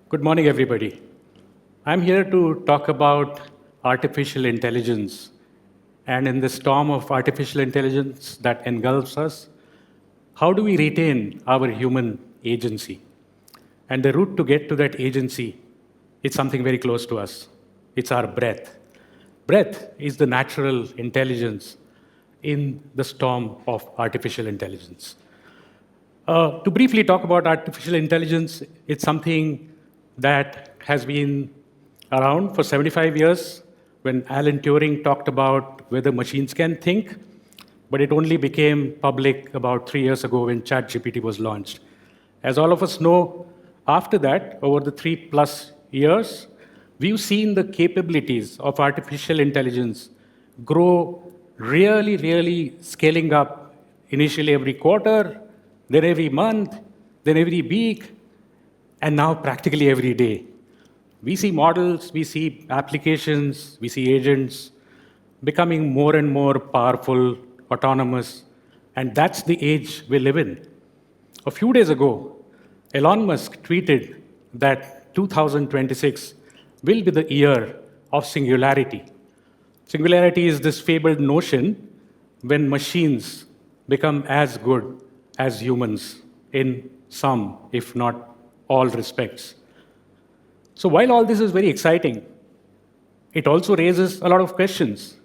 Good morning, everybody. I'm here to talk about artificial intelligence. And in the storm of artificial intelligence that engulfs us, how do we retain our human agency? And the route to get to that agency is something very close to us. It's our breath. Breath is the natural intelligence in the storm of artificial intelligence. To briefly talk about artificial intelligence, it's something that has been around for 75 years when Alan Turing talked about whether machines can think, but it only became public about 3 years ago when ChatGPT was launched. As all of us know, after that, over the 3+ years, we've seen the capabilities of artificial intelligence grow really scaling up initially every quarter, then every month, then every week, and now practically every day. We see models, we see applications, we see agents becoming more and more powerful, autonomous, and that's the age we live in. A few days ago, Elon Musk tweeted that 2026 will be the year of singularity. Singularity is this fabled notion when machines become as good as humans in some, if not all respects. So while all this is very exciting, it also raises a lot of questions.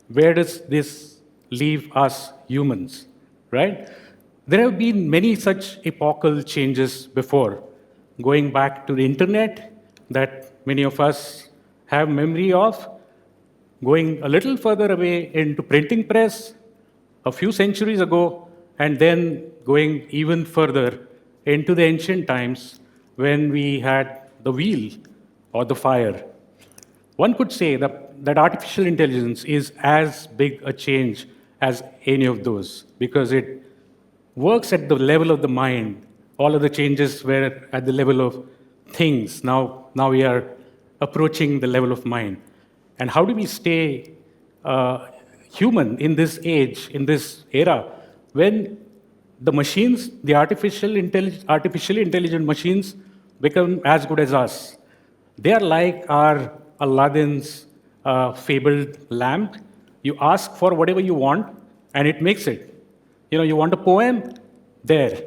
Where does this leave us humans, right? There have been many such epochal changes before, going back to the internet that many of us have memory of, going a little further away into printing press a few centuries ago, and then going even further into the ancient times when we had the wheel or the fire. One could say that artificial intelligence is as big a change as any of those because it works at the level of the mind. All of the changes were at the level of things. Now we are approaching the level of mind. And how do we stay human in this age, in this era, when the machines, the artificially intelligent machines, become as good as us? They are like our Aladdin's fabled lamp. You ask for whatever you want, and it makes it. You want a poem? There.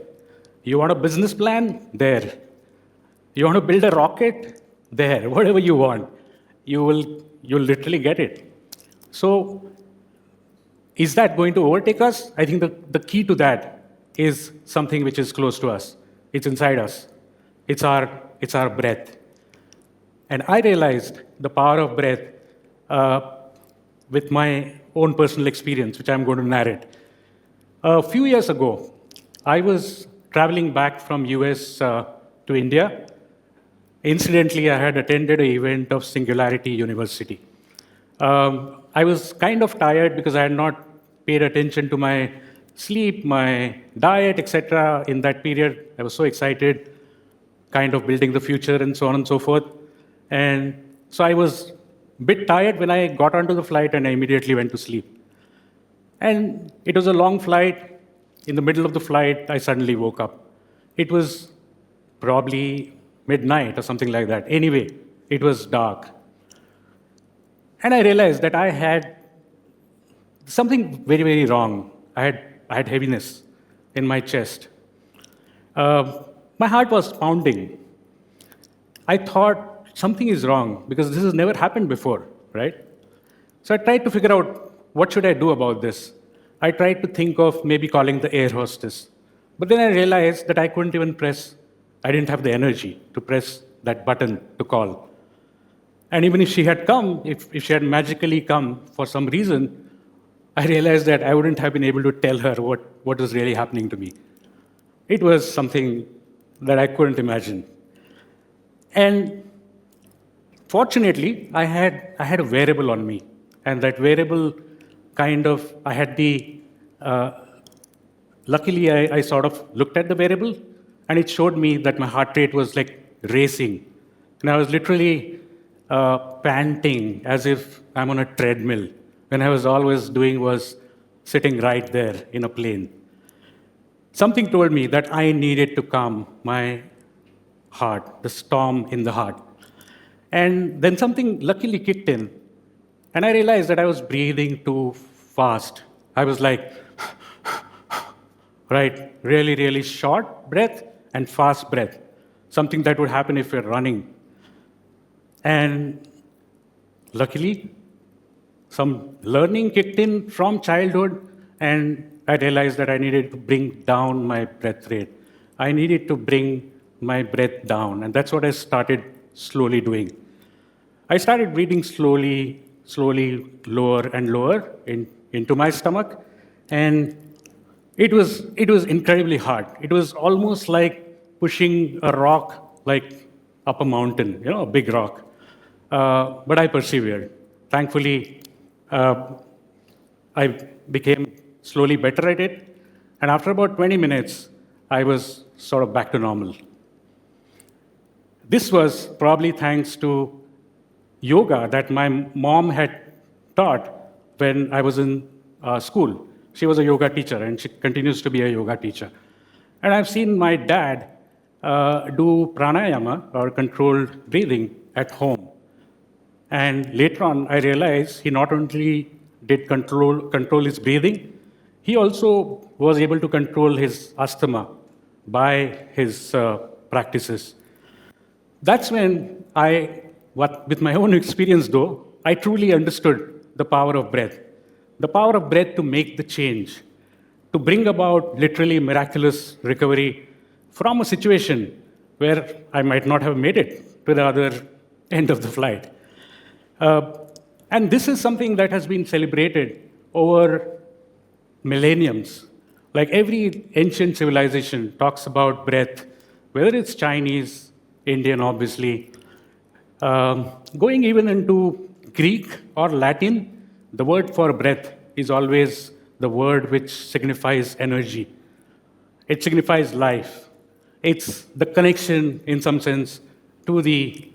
You want a business plan? There. You want to build a rocket? There. Whatever you want, you'll literally get it. So, is that going to overtake us? I think the key to that is something which is close to us. It's inside us. It's our breath. And I realized the power of breath with my own personal experience, which I'm going to narrate. A few years ago, I was traveling back from US to India. Incidentally, I had attended an event of Singularity University. I was kind of tired because I had not paid attention to my sleep, my diet, etc. in that period. I was so excited, kind of building the future and so on and so forth. And so I was a bit tired when I got onto the flight and I immediately went to sleep. And it was a long flight. In the middle of the flight, I suddenly woke up. It was probably midnight or something like that. Anyway, it was dark. And I realized that I had something very wrong. I had heaviness in my chest. My heart was pounding. I thought something is wrong because this has never happened before, right? So I tried to figure out what should I do about this. I tried to think of maybe calling the air hostess. But then I realized that I couldn't even I didn't have the energy to press that button to call. And even if she had come, if she had magically come for some reason, I realized that I wouldn't have been able to tell her what was really happening to me. It was something that I couldn't imagine. And fortunately, I had a wearable on me. And that wearable I had luckily I sort of looked at the wearable and it showed me that my heart rate was like racing. And I was literally panting as if I'm on a treadmill when I was always doing was sitting right there in a plane. Something told me that I needed to calm my heart, the storm in the heart. And then something luckily kicked in, and I realized that I was breathing too fast. I was like, right, really, really short breath and fast breath, something that would happen if you're running. And luckily, some learning kicked in from childhood, and I realized that I needed to bring down my breath rate. I needed to bring my breath down, and that's what I started slowly doing. I started breathing slowly, slowly, lower and lower into my stomach, and it was incredibly hard. It was almost like pushing a rock like up a mountain, a big rock. But I persevered. Thankfully, uh, I became slowly better at it, and after about 20 minutes, I was sort of back to normal. This was probably thanks to yoga that my mom had taught when I was in school. She was a yoga teacher, and she continues to be a yoga teacher. And I've seen my dad do pranayama or controlled breathing at home. And later on, I realized he not only did control his breathing, he also was able to control his asthma by his practices. That's when with my own experience though, I truly understood the power of breath. The power of breath to make the change, to bring about literally miraculous recovery from a situation where I might not have made it to the other end of the flight. Uh, and this is something that has been celebrated over millenniums. Like every ancient civilization talks about breath, whether it's Chinese, Indian, obviously. Going even into Greek or Latin, the word for breath is always the word which signifies energy. It signifies life. It's the connection, in some sense, to the,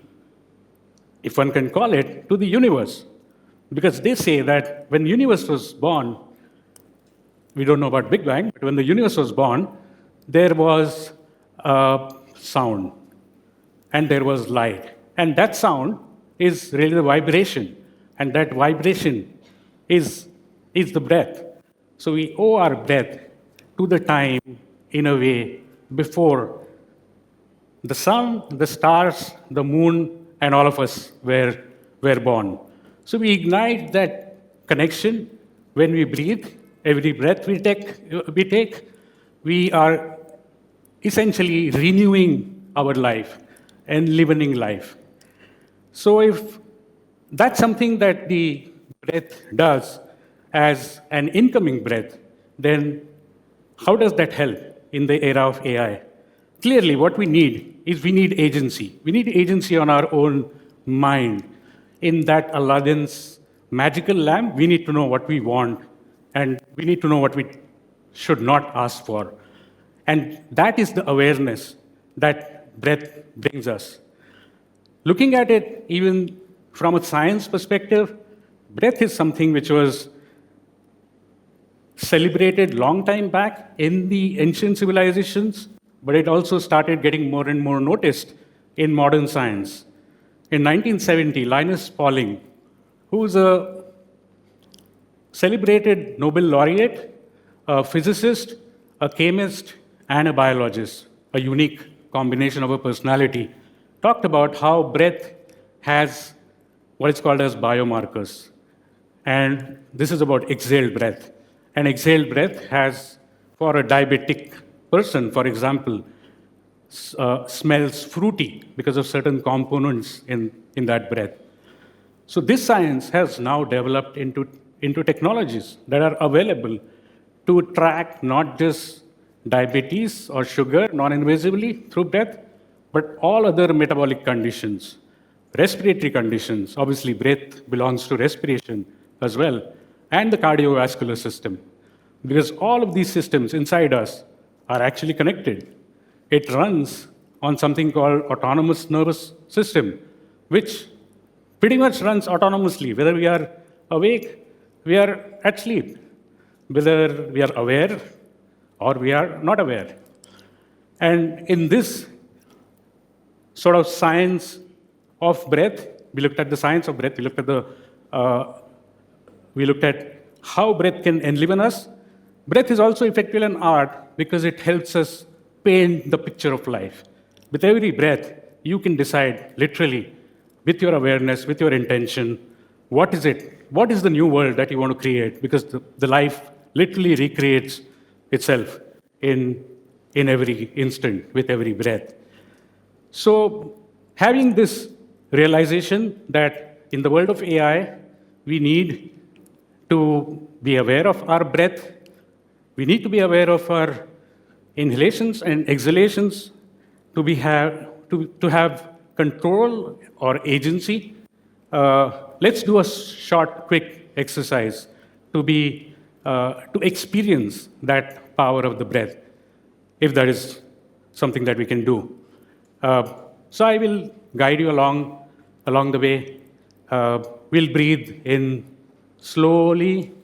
if one can call it, to the universe. Because they say that when the universe was born, we don't know about Big Bang, but when the universe was born, there was sound and there was light. And that sound is really the vibration. And that vibration is the breath. So we owe our breath to the time, in a way, before the sun, the stars, the moon, and all of us were born. So we ignite that connection when we breathe. Every breath we are essentially renewing our life and living life. So if that's something that the breath does as an incoming breath, then how does that help in the era of AI? Clearly, what we need is we need agency. We need agency on our own mind. In that Aladdin's magical lamp, we need to know what we want, and we need to know what we should not ask for. And that is the awareness that breath brings us. Looking at it even from a science perspective, breath is something which was celebrated long time back in the ancient civilizations, but it also started getting more and more noticed in modern science. In 1970, Linus Pauling, who's a celebrated Nobel laureate, a physicist, a chemist, and a biologist, a unique combination of a personality, talked about how breath has what is called as biomarkers. And this is about exhaled breath. An exhaled breath has, for a diabetic person, for example, smells fruity because of certain components in that breath. So this science has now developed into technologies that are available to track not just diabetes or sugar non-invasively through breath, but all other metabolic conditions, respiratory conditions. Obviously, breath belongs to respiration as well, and the cardiovascular system. Because all of these systems inside us are actually connected. It runs on something called autonomous nervous system, which pretty much runs autonomously, whether we are awake, we are at sleep, whether we are aware or we are not aware. And in this sort of science of breath. We looked at the science of breath. Uh, we looked at how breath can enliven us. Breath is also effectively an art because it helps us paint the picture of life. With every breath, you can decide literally, with your awareness, with your intention, what is it? What is the new world that you want to create? Because the life literally recreates itself in, in every instant, with every breath. So, having this realization that in the world of AI, we need to be aware of our breath, we need to be aware of our inhalations and exhalations to have control or agency. Let's do a short, quick exercise to experience that power of the breath, if that is something that we can do. So I will guide you along the way. We'll breathe in slowly.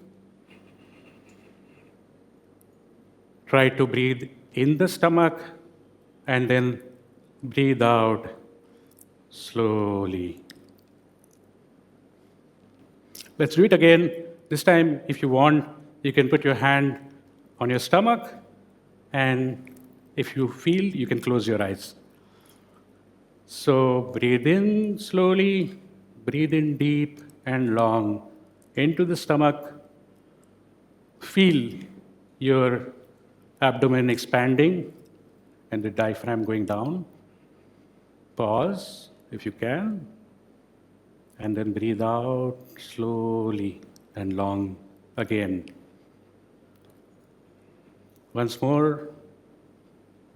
Try to breathe in the stomach and then breathe out slowly. Let's do it again. This time, if you want, you can put your hand on your stomach, and if you feel, you can close your eyes. So breathe in slowly, breathe in deep and long into the stomach. Feel your abdomen expanding and the diaphragm going down. Pause if you can, and then breathe out slowly and long again. Once more,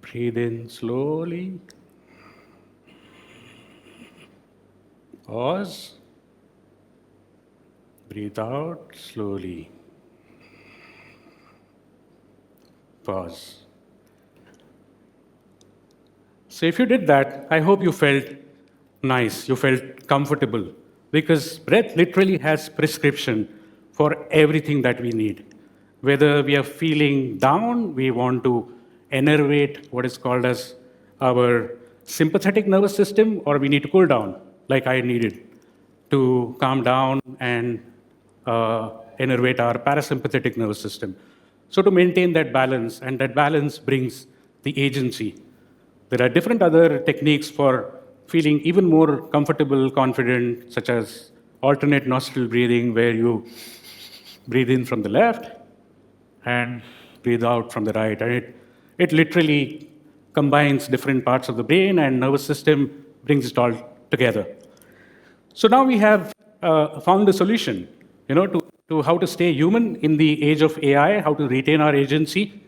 breathe in slowly. Pause. Breathe out slowly. Pause. So if you did that, I hope you felt nice, you felt comfortable, because breath literally has prescription for everything that we need. Whether we are feeling down, we want to enervate what is called as our sympathetic nervous system, or we need to cool down, like I needed to calm down and enervate our parasympathetic nervous system. So to maintain that balance, and that balance brings the agency. There are different other techniques for feeling even more comfortable, confident, such as alternate nostril breathing, where you breathe in from the left and breathe out from the right. And it literally combines different parts of the brain and nervous system, brings it all together. So now we have found a solution, to how to stay human in the age of AI, how to retain our agency.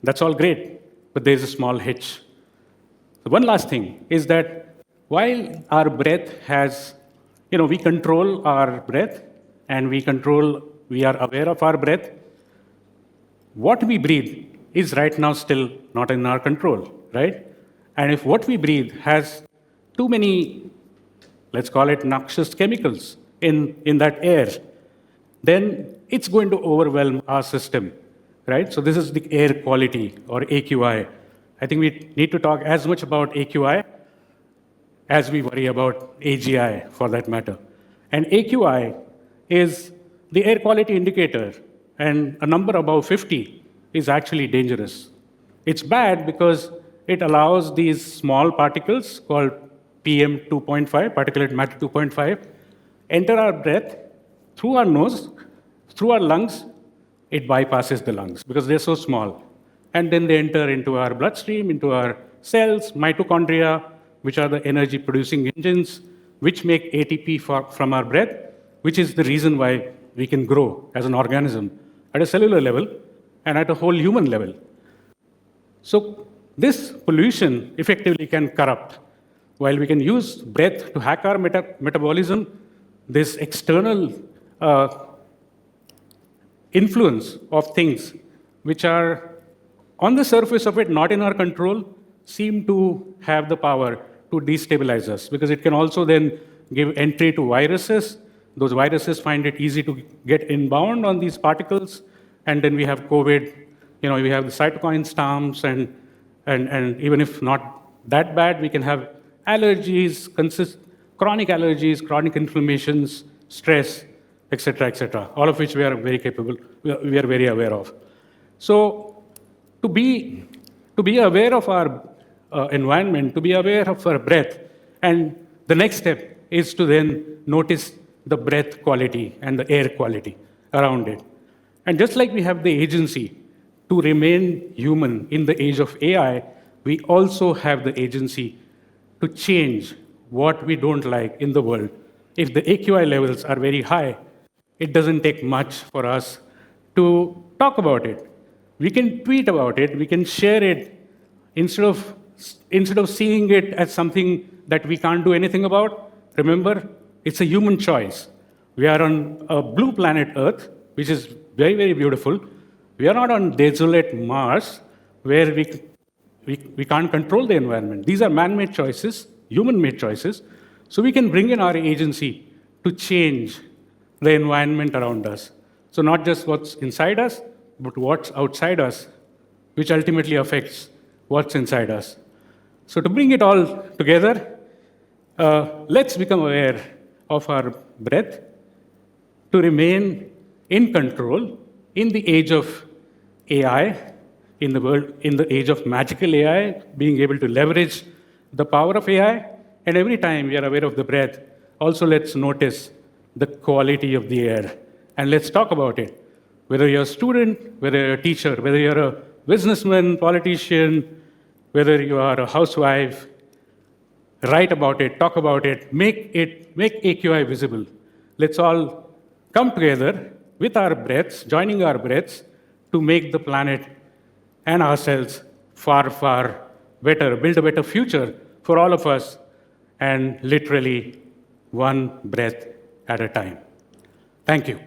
That's all great, but there's a small hitch. The one last thing is that while our breath has, we control our breath and we are aware of our breath, what we breathe is right now still not in our control, right? And if what we breathe has too many, let's call it noxious chemicals in that air, then it's going to overwhelm our system, right? So this is the air quality, or AQI. I think we need to talk as much about AQI as we worry about AGI, for that matter. And AQI is the air quality indicator, and a number above 50 is actually dangerous. It's bad because it allows these small particles called PM 2.5, particulate matter 2.5, enter our breath through our nose, through our lungs. It bypasses the lungs because they're so small. And then they enter into our bloodstream, into our cells, mitochondria, which are the energy-producing engines, which make ATP from our breath, which is the reason why we can grow as an organism at a cellular level and at a whole human level. So this pollution effectively can corrupt. While we can use breath to hack our metabolism, this external influence of things which are on the surface of it not in our control seem to have the power to destabilize us, because it can also then give entry to viruses. Those viruses find it easy to get inbound on these particles, and then we have COVID. We have the cytokine storms, and even if not that bad, we can have allergies, chronic allergies, chronic inflammations, stress, etc., all of which we are very capable, we are very aware of. So to be aware of our environment, to be aware of our breath, and the next step is to then notice the breath quality and the air quality around it. And just like we have the agency to remain human in the age of AI, we also have the agency to change what we don't like in the world. If the AQI levels are very high, it doesn't take much for us to talk about it. We can tweet about it, we can share it, instead of seeing it as something that we can't do anything about. Remember, it's a human choice. We are on a blue planet Earth, which is very, very beautiful. We are not on desolate Mars, where we can't control the environment. These are man-made choices, human-made choices. So we can bring in our agency to change the environment around us. So not just what's inside us, but what's outside us, which ultimately affects what's inside us. So to bring it all together, let's become aware of our breath to remain in control in the age of AI, in the age of magical AI, being able to leverage the power of AI. And every time we are aware of the breath, also let's notice the quality of the air. And let's talk about it. Whether you're a student, whether you're a teacher, whether you're a businessman, politician, whether you are a housewife, write about it, talk about it, make AQI visible. Let's all come together with our breaths, joining our breaths, to make the planet and ourselves far, far better, build a better future for all of us, and literally one breath at a time. Thank you.